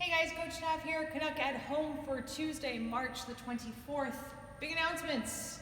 Hey guys, Coach Nav here, Canuck at Home for Tuesday, March the 24th. Big announcements.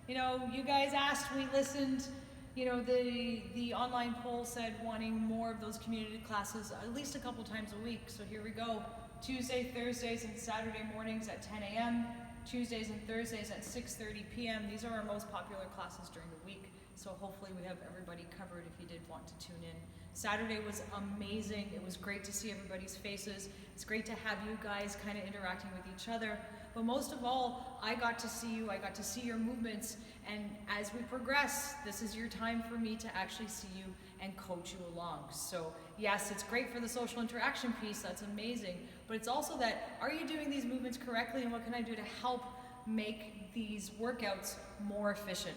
You guys asked, we listened. The online poll said wanting more of those community classes at least a couple times a week. So here we go. Tuesday, Thursdays, and Saturday mornings at 10 a.m. Tuesdays and Thursdays at 6:30 p.m. These are our most popular classes during the week. So hopefully we have everybody covered if you did want to tune in. Saturday was amazing. It was great to see everybody's faces. It's great to have you guys kind of interacting with each other. But most of all, I got to see you. I got to see your movements. And as we progress, this is your time for me to actually see you and coach you along. So yes, it's great for the social interaction piece. That's amazing. But it's also that, are you doing these movements correctly? And what can I do to help make these workouts more efficient?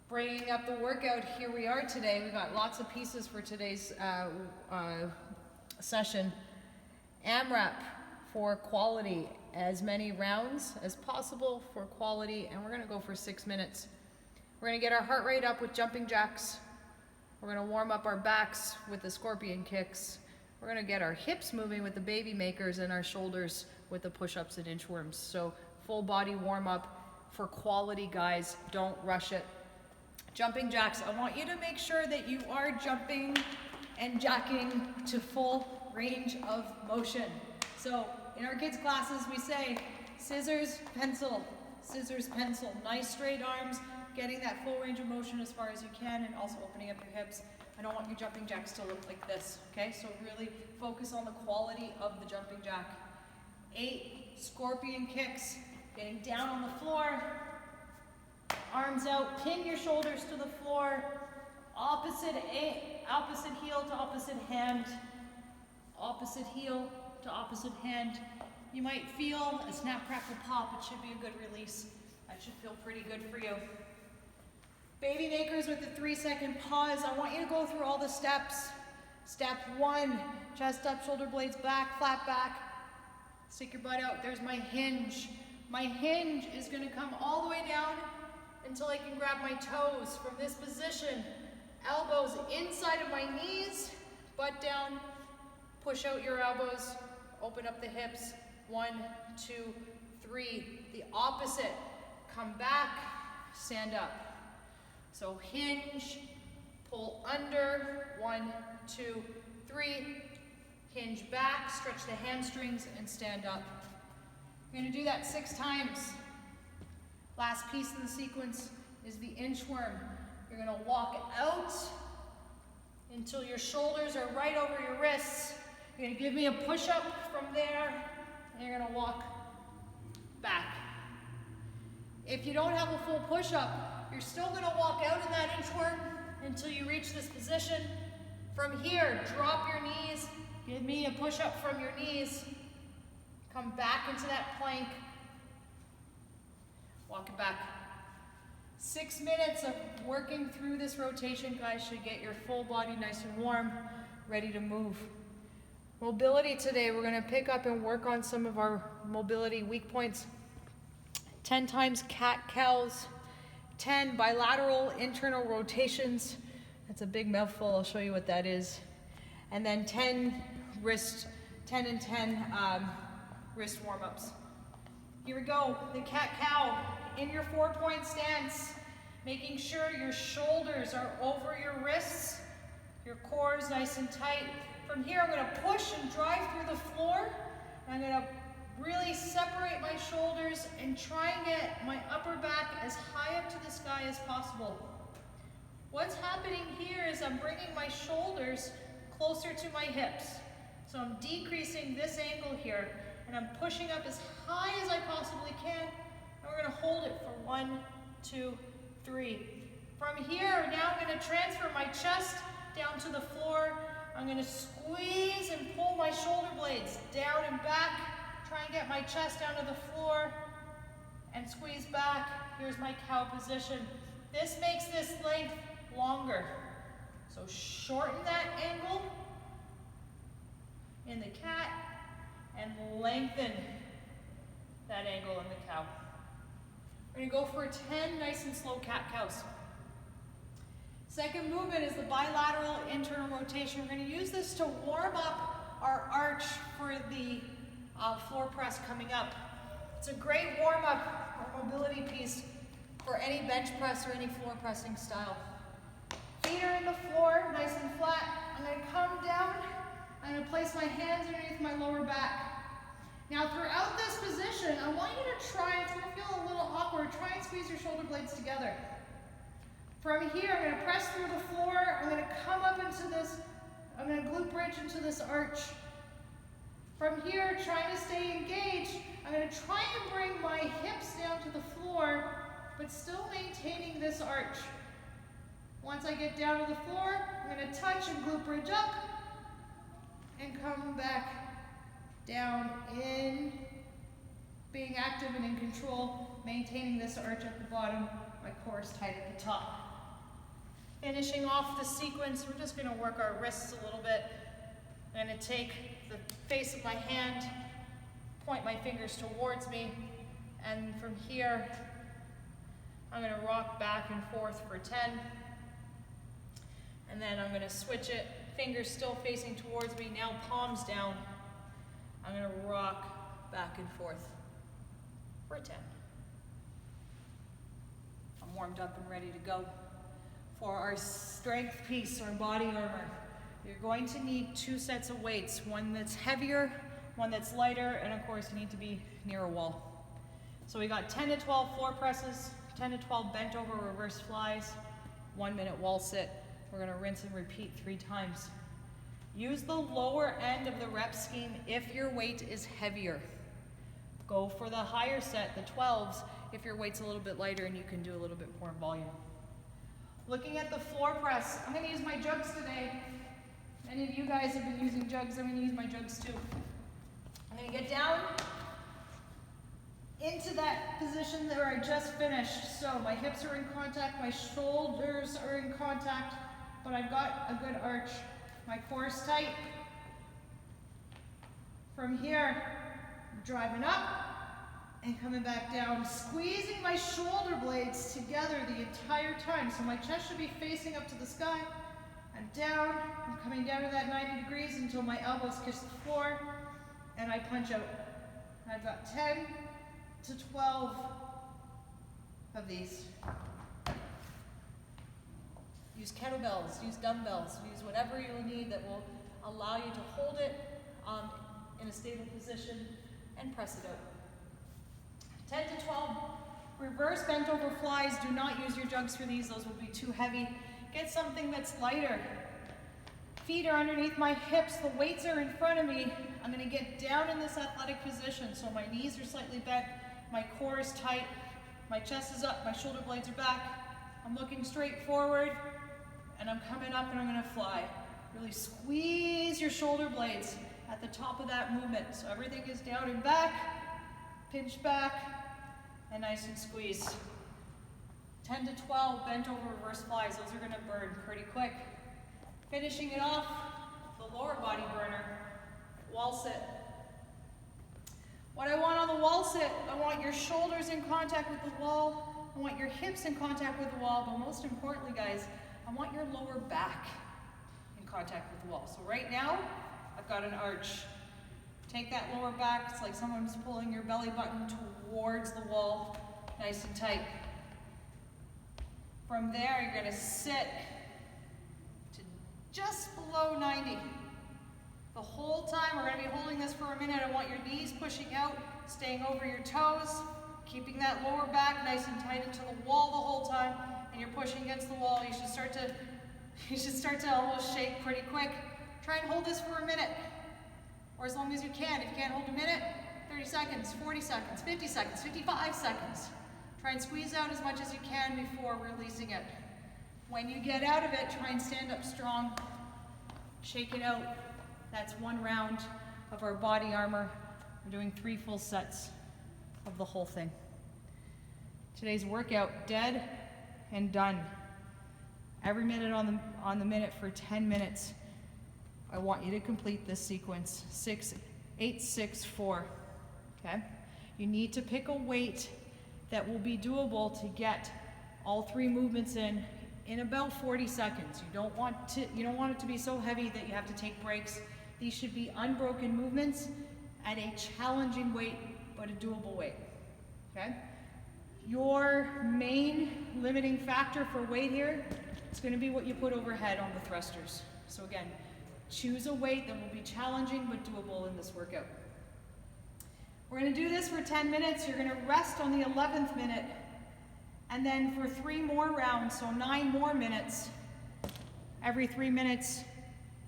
Bringing up the workout, here we are today. We've got lots of pieces for today's session. AMRAP for quality, as many rounds as possible for quality, and we're gonna go for 6 minutes. We're gonna get our heart rate up with jumping jacks. We're gonna warm up our backs with the scorpion kicks. We're gonna get our hips moving with the baby makers and our shoulders with the push-ups and inchworms. So full body warm up for quality, guys. Don't rush it. Jumping jacks, I want you to make sure that you are jumping and jacking to full range of motion. So in our kids' classes, we say scissors, pencil, nice straight arms, getting that full range of motion as far as you can, and also opening up your hips. I don't want your jumping jacks to look like this, okay? So really focus on the quality of the jumping jack. 8 scorpion kicks, getting down on the floor, arms out, pin your shoulders to the floor, opposite heel to opposite hand, opposite heel to opposite hand. You might feel a snap, crackle, pop. It should be a good release. That should feel pretty good for you. Baby makers with the 3-second pause. I want you to go through all the steps. Step 1, chest up, shoulder blades back, flat back. Stick your butt out. There's my hinge. My hinge is going to come all the way down until I can grab my toes. From this position, elbows inside of my knees, butt down, push out your elbows, open up the hips. 1, 2, 3. The opposite, come back, stand up. So hinge, pull under, 1, 2, 3. Hinge back, stretch the hamstrings, and stand up. You're gonna do that 6 times. Last piece of the sequence is the inchworm. You're gonna walk out until your shoulders are right over your wrists. You're gonna give me a push-up from there, and you're gonna walk back. If you don't have a full push-up, you're still gonna walk out in that inchworm until you reach this position. From here, drop your knees, give me a push-up from your knees, come back into that plank, walk it back. 6 minutes of working through this rotation, guys, should get your full body nice and warm, ready to move. Mobility today, we're gonna pick up and work on some of our mobility weak points. 10 times cat-cows, 10 bilateral internal rotations. That's a big mouthful, I'll show you what that is. And then 10 wrist warm-ups. Here we go, the cat-cow. In your 4-point stance, making sure your shoulders are over your wrists, your core is nice and tight. From here, I'm gonna push and drive through the floor. I'm gonna really separate my shoulders and try and get my upper back as high up to the sky as possible. What's happening here is I'm bringing my shoulders closer to my hips. So I'm decreasing this angle here, and I'm pushing up as high as I possibly can. And we're gonna hold it for 1, 2, 3. From here, now I'm gonna transfer my chest down to the floor. I'm gonna squeeze and pull my shoulder blades down and back. Try and get my chest down to the floor and squeeze back. Here's my cow position. This makes this length longer. So shorten that angle in the cat and lengthen that angle in the cow. We're gonna go for 10 nice and slow cat-cows. Second movement is the bilateral internal rotation. We're going to use this to warm up our arch for the floor press coming up. It's a great warm-up or mobility piece for any bench press or any floor pressing style. Feet are in the floor, nice and flat. I'm going to come down. I'm going to place my hands underneath my lower back. Now throughout this position, I want you to try, it's going to feel a little awkward, try and squeeze your shoulder blades together. From here, I'm going to press through the floor. I'm going to come up into this, I'm going to glute bridge into this arch. From here, trying to stay engaged, I'm going to try and bring my hips down to the floor, but still maintaining this arch. Once I get down to the floor, I'm going to touch and glute bridge up, and come back down in, being active and in control, maintaining this arch at the bottom, my core is tight at the top. Finishing off the sequence, we're just going to work our wrists a little bit. I'm going to take the face of my hand, point my fingers towards me, and from here, I'm going to rock back and forth for 10. And then I'm going to switch it, fingers still facing towards me, now palms down. I'm going to rock back and forth for 10. I'm warmed up and ready to go. For our strength piece, our body armor, you're going to need 2 sets of weights, one that's heavier, one that's lighter, and of course you need to be near a wall. So we got 10 to 12 floor presses, 10 to 12 bent over reverse flies, 1 minute wall sit. We're going to rinse and repeat 3 times. Use the lower end of the rep scheme if your weight is heavier. Go for the higher set, the 12s, if your weight's a little bit lighter and you can do a little bit more volume. Looking at the floor press, I'm going to use my jugs today. Many of you guys have been using jugs, I'm going to use my jugs too. I'm going to get down into that position where I just finished. So my hips are in contact, my shoulders are in contact, but I've got a good arch. My core is tight. From here, I'm driving up and coming back down, squeezing my shoulder blades together the entire time. So my chest should be facing up to the sky. I'm down, I'm coming down to that 90 degrees until my elbows kiss the floor, and I punch out. I've got 10 to 12 of these. Use kettlebells, use dumbbells, use whatever you'll need that will allow you to hold it in a stable position and press it out. 10 to 12 reverse bent over flies. Do not use your jugs for these, those will be too heavy. Get something that's lighter. Feet are underneath my hips, the weights are in front of me. I'm going to get down in this athletic position, so my knees are slightly bent, my core is tight, my chest is up, my shoulder blades are back. I'm looking straight forward, and I'm coming up and I'm going to fly. Really squeeze your shoulder blades at the top of that movement. So everything is down and back, pinch back, and nice and squeeze. 10 to 12 bent over reverse flies. Those are going to burn pretty quick. Finishing it off, the lower body burner, wall sit. What I want on the wall sit, I want your shoulders in contact with the wall. I want your hips in contact with the wall, but most importantly, guys, I want your lower back in contact with the wall. So right now, I've got an arch. Take that lower back, it's like someone's pulling your belly button towards the wall, nice and tight. From there, you're going to sit to just below 90. The whole time, we're going to be holding this for a minute. I want your knees pushing out, staying over your toes, keeping that lower back nice and tight into the wall the whole time, and you're pushing against the wall. You should start to almost shake pretty quick. Try and hold this for a minute, or as long as you can. If you can't hold a minute, 30 seconds, 40 seconds, 50 seconds, 55 seconds. Try and squeeze out as much as you can before releasing it. When you get out of it, try and stand up strong, shake it out. That's 1 round of our body armor. We're doing 3 full sets of the whole thing. Today's workout, dead and done. Every minute on the minute for 10 minutes. I want you to complete this sequence, 6, 8, 6, 4, okay? You need to pick a weight that will be doable to get all 3 movements in about 40 seconds. You don't want it to be so heavy that you have to take breaks. These should be unbroken movements at a challenging weight, but a doable weight, okay? Your main limiting factor for weight here is going to be what you put overhead on the thrusters. So again, choose a weight that will be challenging but doable in this workout. We're going to do this for 10 minutes. You're going to rest on the 11th minute, and then for 3 more rounds, so 9 more minutes. Every 3 minutes,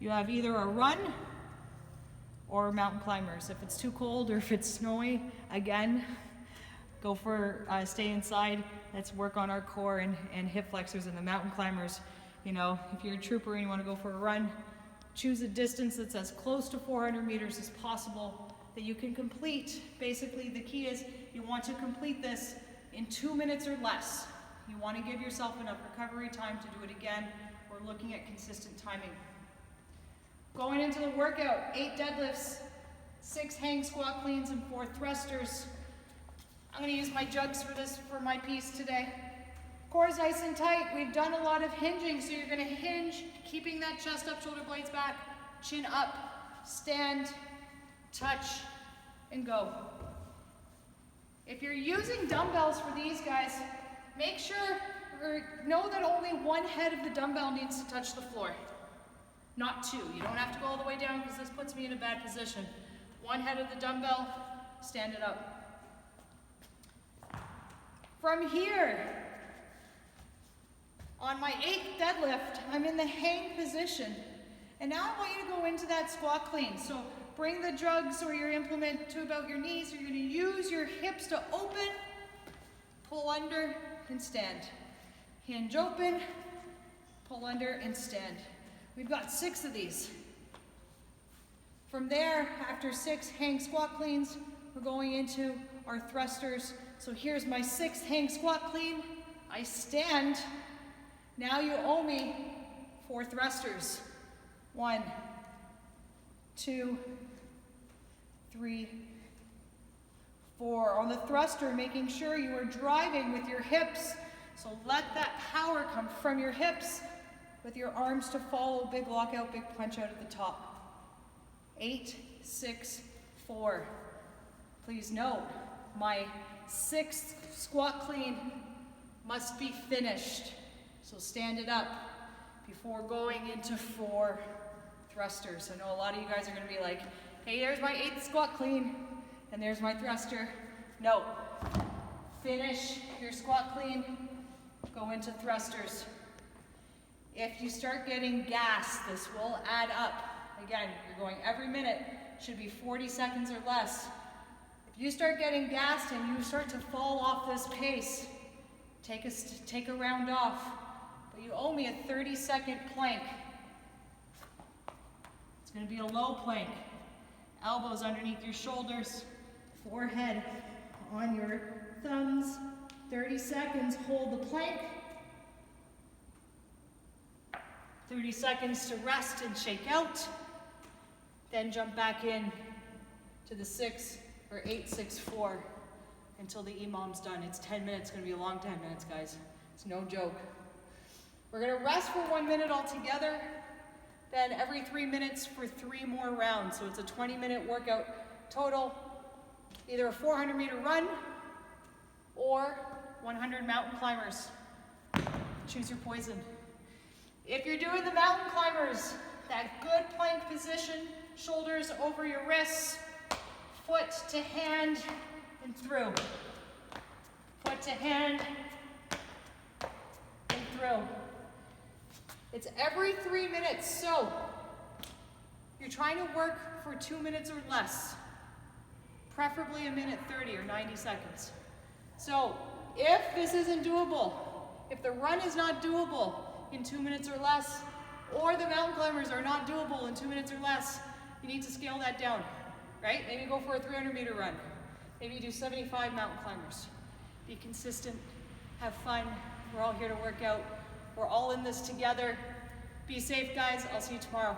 you have either a run or mountain climbers. If it's too cold or if it's snowy, again, go for stay inside. Let's work on our core and hip flexors. And the mountain climbers, you know, if you're a trooper and you want to go for a run, choose a distance that's as close to 400 meters as possible that you can complete. Basically, the key is you want to complete this in 2 minutes or less. You want to give yourself enough recovery time to do it again. We're looking at consistent timing. Going into the workout, 8 deadlifts, 6 hang squat cleans, and 4 thrusters. I'm going to use my jugs for this for my piece today. Core is nice and tight. We've done a lot of hinging, so you're going to hinge, keeping that chest up, shoulder blades back, chin up, stand, touch, and go. If you're using dumbbells for these guys, make sure or know that only one head of the dumbbell needs to touch the floor, not 2. You don't have to go all the way down because this puts me in a bad position. One head of the dumbbell, stand it up. From here, on my 8th deadlift, I'm in the hang position. And now I want you to go into that squat clean. So bring the jugs or your implement to about your knees. You're going to use your hips to open, pull under, and stand. Hinge open, pull under, and stand. We've got 6 of these. From there, after 6 hang squat cleans, we're going into our thrusters. So here's my 6th hang squat clean. I stand. Now you owe me 4 thrusters. 1, 2, 3, 4. On the thruster, making sure you are driving with your hips. So let that power come from your hips with your arms to follow. Big lockout, big punch out at the top. 8, 6, 4. Please note, my 6th squat clean must be finished. So stand it up before going into 4 thrusters. I know a lot of you guys are going to be like, hey, there's my 8th squat clean, and there's my thruster. No. Finish your squat clean, go into thrusters. If you start getting gas, this will add up. Again, you're going every minute, should be 40 seconds or less. If you start getting gassed and you start to fall off this pace, take a round off. But you owe me a 30-second plank. It's going to be a low plank. Elbows underneath your shoulders, forehead on your thumbs. 30 seconds, hold the plank. 30 seconds to rest and shake out. Then jump back in to the 6 or 8, 6, 4 until the EMOM's done. It's 10 minutes, it's gonna be a long 10 minutes, guys. It's no joke. We're gonna rest for 1 minute altogether, then every 3 minutes for 3 more rounds. So it's a 20-minute workout total, either a 400-meter run or 100 mountain climbers. Choose your poison. If you're doing the mountain climbers, that good plank position, shoulders over your wrists, foot to hand and through. Foot to hand and through. It's every 3 minutes, so you're trying to work for 2 minutes or less, preferably 1 minute 30 or 90 seconds. So if this isn't doable, if the run is not doable in 2 minutes or less, or the mountain climbers are not doable in 2 minutes or less, you need to scale that down, right? Maybe go for a 300-meter run. Maybe you do 75 mountain climbers. Be consistent, have fun. We're all here to work out. We're all in this together. Be safe, guys. I'll see you tomorrow.